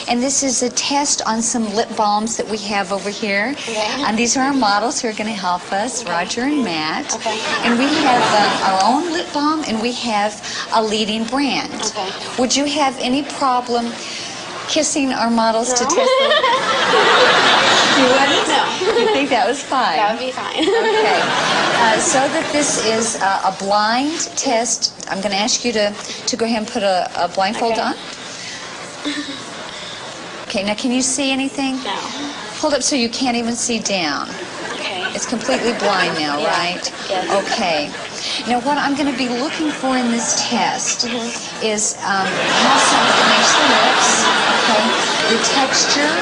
And this is a test on some lip balms that we have over here. Okay. And these are our models who are going to help us, Roger and Matt. Okay. And we have our own lip balm, and we have a leading brand. Okay. Would you have any problem kissing our models to test them? You wouldn't? No. You think that was fine? That would be fine. Okay. So that this is a blind test, I'm going to ask you to go ahead and put a blindfold Okay. on. Okay, now can you see anything? No. Hold up so you can't even see down. Okay. It's completely blind now, Yeah. right? Yes. Okay. Now what I'm going to be looking for in this test is how soft it makes the lips, okay, the texture,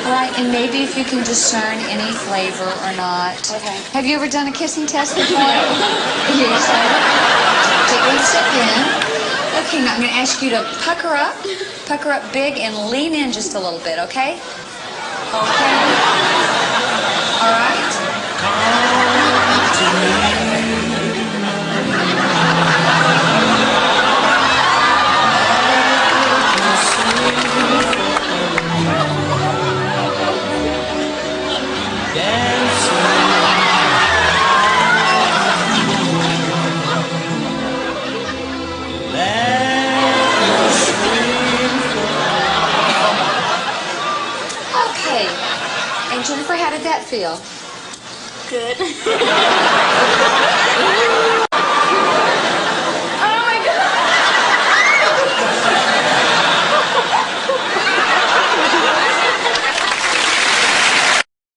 right, and maybe if you can discern any flavor or not. Okay. Have you ever done a kissing test before? You excited? Take one step in. Okay, now I'm going to ask you to pucker up big, and lean in just a little bit, okay? Okay. All right. Okay. And Jennifer, how did that feel? Good.